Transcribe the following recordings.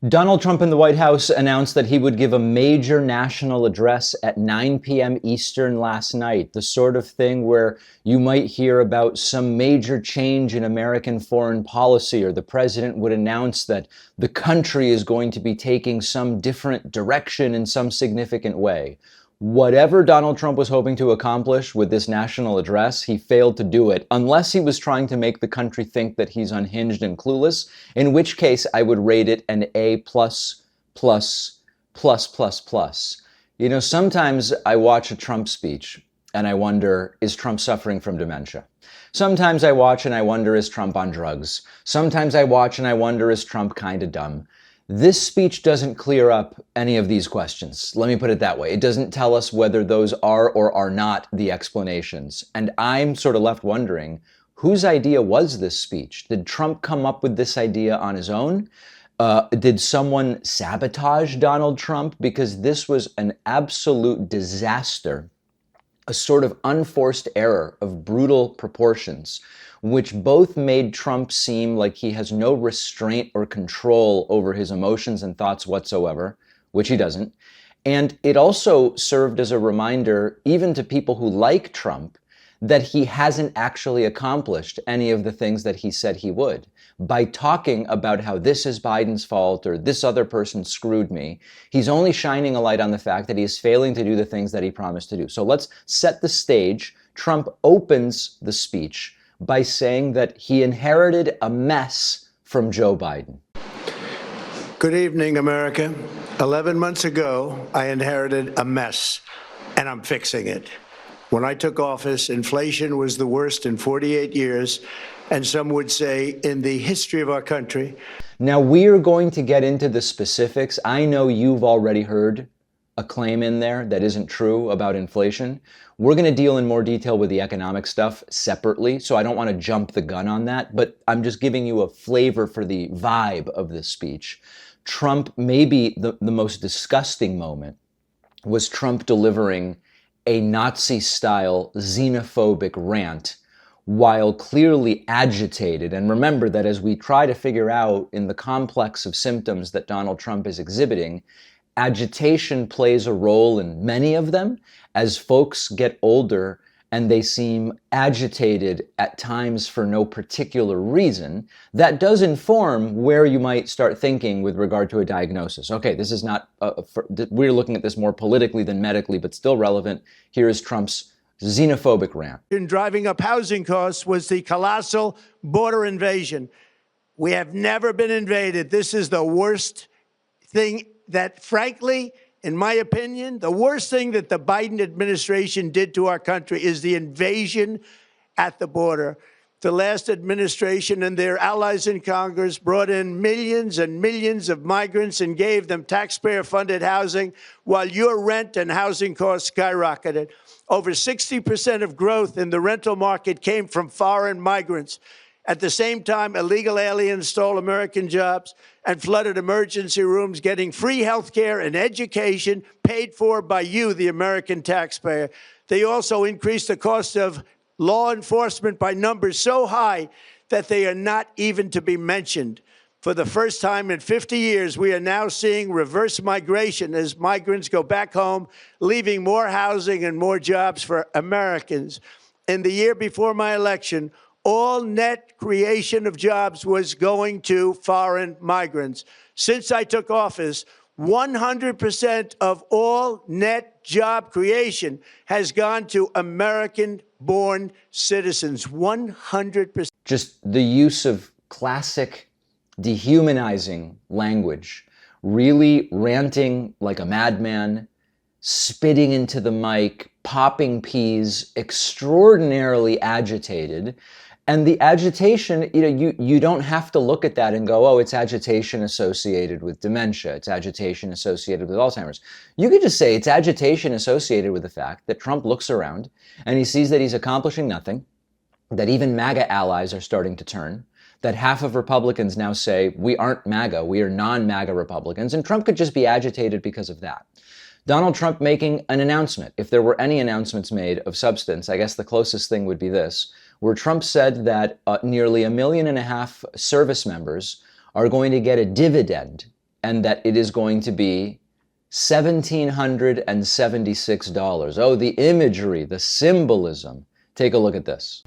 Donald Trump in the White House announced that he would give a major national address at 9 p.m. Eastern last night, the sort of thing where you might hear about some major change in American foreign policy, or the president would announce that the country is going to be taking some different direction in some significant way. Whatever Donald Trump was hoping to accomplish with this national address, he failed to do it, unless he was trying to make the country think that he's unhinged and clueless, in which case I would rate it an A++++++. You know, sometimes I watch a Trump speech and I wonder, is Trump suffering from dementia? Sometimes I watch and I wonder, is Trump on drugs? Sometimes I watch and I wonder, is Trump kind of dumb? This speech doesn't clear up any of these questions. Let me put it that way. It doesn't tell us whether those are or are not the explanations. And I'm sort of left wondering, whose idea was this speech? Did Trump come up with this idea on his own? Did someone sabotage Donald Trump? Because this was an absolute disaster, a sort of unforced error of brutal proportions, which both made Trump seem like he has no restraint or control over his emotions and thoughts whatsoever, which he doesn't. And it also served as a reminder, even to people who like Trump, that he hasn't actually accomplished any of the things that he said he would. By talking about how this is Biden's fault or this other person screwed me, he's only shining a light on the fact that he is failing to do the things that he promised to do. So let's set the stage. Trump opens the speech by saying that he inherited a mess from Joe Biden. Good evening, America. 11 months ago, I inherited a mess, and I'm fixing it. When I took office, inflation was the worst in 48 years, and some would say in the history of our country. Now, we are going to get into the specifics. I know you've already heard a claim in there that isn't true about inflation. We're going to deal in more detail with the economic stuff separately, so I don't want to jump the gun on that, but I'm just giving you a flavor for the vibe of this speech. Trump, maybe the most disgusting moment was Trump delivering a Nazi-style xenophobic rant while clearly agitated. And remember that as we try to figure out in the complex of symptoms that Donald Trump is exhibiting, agitation plays a role in many of them. As folks get older and they seem agitated at times for no particular reason, that does inform where you might start thinking with regard to a diagnosis. Okay, this is not, we're looking at this more politically than medically, but still relevant. Here is Trump's xenophobic rant. Driving up housing costs was the colossal border invasion. We have never been invaded. This is the worst thing that, frankly, in my opinion, the worst thing that the Biden administration did to our country is the invasion at the border. The last administration and their allies in Congress brought in millions and millions of migrants and gave them taxpayer-funded housing while your rent and housing costs skyrocketed. Over 60% of growth in the rental market came from foreign migrants. At the same time, illegal aliens stole American jobs and flooded emergency rooms, getting free health care and education paid for by you, the American taxpayer. They also increased the cost of law enforcement by numbers so high that they are not even to be mentioned. For the first time in 50 years, we are now seeing reverse migration as migrants go back home, leaving more housing and more jobs for Americans. In the year before my election, all net creation of jobs was going to foreign migrants. Since I took office, 100% of all net job creation has gone to American-born citizens. 100%. Just the use of classic dehumanizing language, really ranting like a madman, spitting into the mic, popping peas, extraordinarily agitated. And the agitation, you don't have to look at that and go, oh, it's agitation associated with dementia. It's agitation associated with Alzheimer's. You could just say it's agitation associated with the fact that Trump looks around and he sees that he's accomplishing nothing, that even MAGA allies are starting to turn, that half of Republicans now say, we aren't MAGA, we are non-MAGA Republicans, and Trump could just be agitated because of that. Donald Trump making an announcement. If there were any announcements made of substance, I guess the closest thing would be this, where Trump said that nearly 1.5 million service members are going to get a dividend and that it is going to be $1,776. Oh, the imagery, the symbolism. Take a look at this.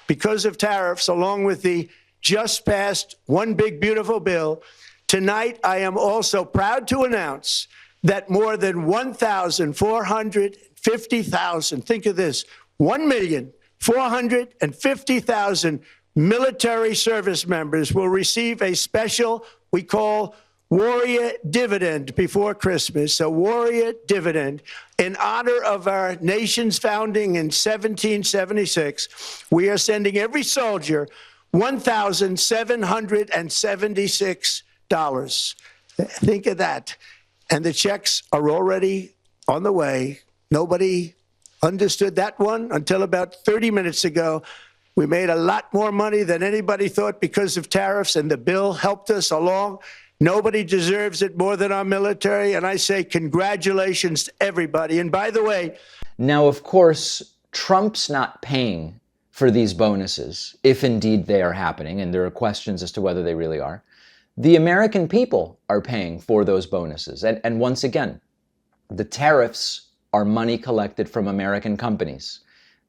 Because of tariffs, along with the just passed One Big Beautiful Bill, tonight I am also proud to announce that more than 1,450,000, think of this, 1,450,000 military service members will receive a special, we call Warrior Dividend before Christmas, a Warrior Dividend. In honor of our nation's founding in 1776, we are sending every soldier $1,776. Think of that. And the checks are already on the way. Nobody understood that one until about 30 minutes ago. We made a lot more money than anybody thought because of tariffs, and the bill helped us along. Nobody deserves it more than our military, and I say congratulations to everybody. And by the way, now, of course, Trump's not paying for these bonuses, if indeed they are happening, and there are questions as to whether they really are. The American people are paying for those bonuses. And once again, the tariffs are money collected from American companies.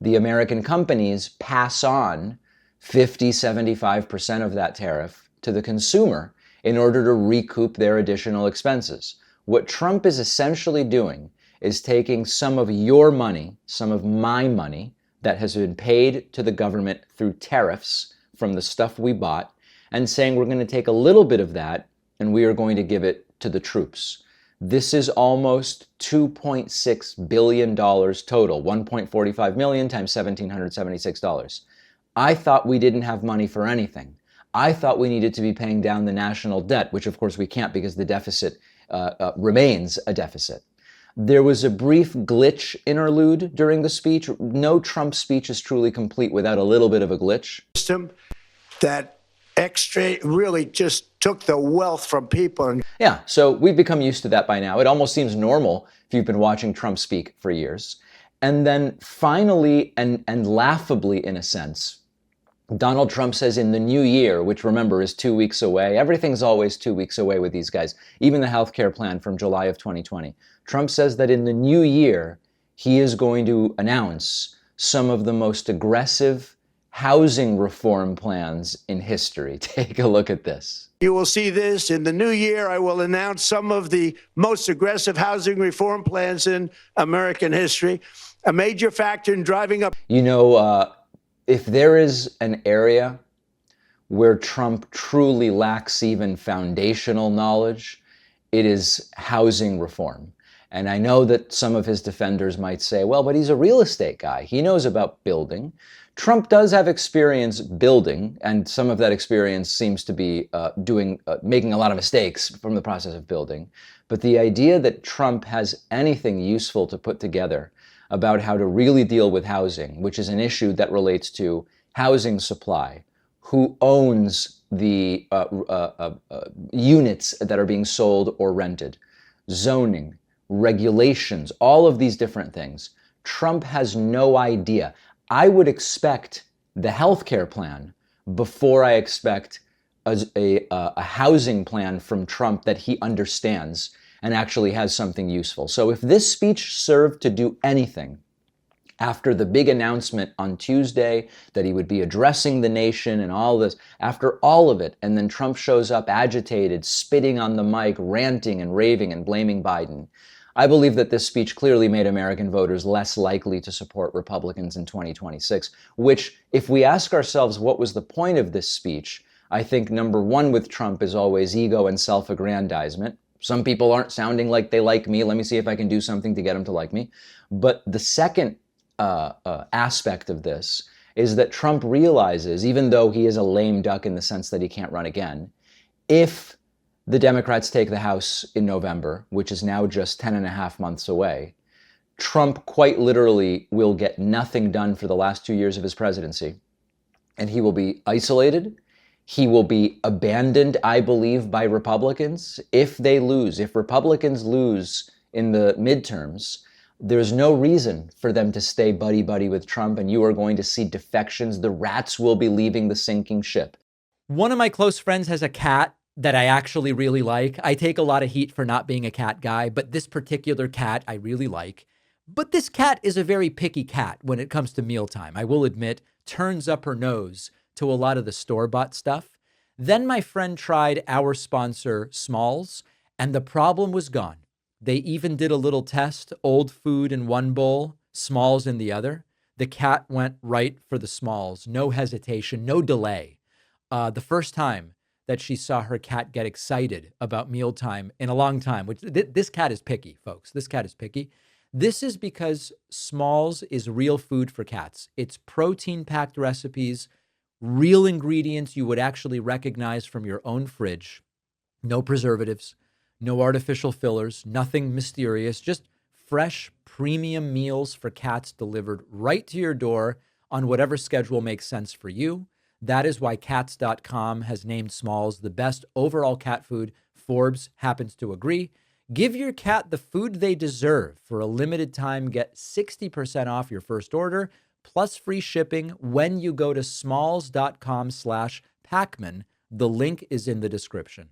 The American companies pass on 50, 75% of that tariff to the consumer in order to recoup their additional expenses. What Trump is essentially doing is taking some of your money, some of my money that has been paid to the government through tariffs from the stuff we bought, and saying we're going to take a little bit of that and we are going to give it to the troops. This is almost $2.6 billion total, 1.45 million times $1,776. I thought we didn't have money for anything. I thought we needed to be paying down the national debt, which of course we can't because the deficit remains a deficit. There was a brief glitch interlude during the speech. No Trump speech is truly complete without a little bit of a glitch. System that really just took the wealth from people. Yeah, so we've become used to that by now. It almost seems normal if you've been watching Trump speak for years. And then finally, and laughably in a sense, Donald Trump says in the new year, which remember is 2 weeks away, everything's always 2 weeks away with these guys, even the healthcare plan from July of 2020. Trump says that in the new year, he is going to announce some of the most aggressive housing reform plans in history. Take a look at this. You will see this in the new year. I will announce some of the most aggressive housing reform plans in American history. A major factor in driving up. You know, if there is an area where Trump truly lacks even foundational knowledge, it is housing reform. And I know that some of his defenders might say, well, but he's a real estate guy. He knows about building. Trump does have experience building, and some of that experience seems to be making a lot of mistakes from the process of building. But the idea that Trump has anything useful to put together about how to really deal with housing, which is an issue that relates to housing supply, who owns the units that are being sold or rented, zoning, regulations, all of these different things. Trump has no idea. I would expect the healthcare plan before I expect a housing plan from Trump that he understands and actually has something useful. So if this speech served to do anything after the big announcement on Tuesday that he would be addressing the nation and all this, after all of it, and then Trump shows up agitated, spitting on the mic, ranting and raving and blaming Biden, I believe that this speech clearly made American voters less likely to support Republicans in 2026, which, if we ask ourselves what was the point of this speech, I think number one with Trump is always ego and self-aggrandizement. Some people aren't sounding like they like me. Let me see if I can do something to get them to like me. But the second aspect of this is that Trump realizes, even though he is a lame duck in the sense that he can't run again, if the Democrats take the House in November, which is now just 10 and a half months away, Trump quite literally will get nothing done for the last 2 years of his presidency. And he will be isolated. He will be abandoned, I believe, by Republicans if they lose. If Republicans lose in the midterms, there's no reason for them to stay buddy-buddy with Trump, and you are going to see defections. The rats will be leaving the sinking ship. One of my close friends has a cat that I actually really like. I take a lot of heat for not being a cat guy, but this particular cat I really like. But this cat is a very picky cat when it comes to mealtime. I will admit, turns up her nose to a lot of the store-bought stuff. Then my friend tried our sponsor, Smalls, and the problem was gone. They even did a little test, old food in one bowl, Smalls in the other. The cat went right for the Smalls, no hesitation, no delay. The first time that she saw her cat get excited about mealtime in a long time, which this cat is picky, folks. This cat is picky. This is because Smalls is real food for cats. It's protein-packed recipes, real ingredients you would actually recognize from your own fridge. No preservatives, no artificial fillers, nothing mysterious, just fresh premium meals for cats delivered right to your door on whatever schedule makes sense for you. That is why cats.com has named Smalls the best overall cat food. Forbes happens to agree. Give your cat the food they deserve. For a limited time, get 60% off your first order plus free shipping when you go to smalls.com/Pakman. The link is in the description.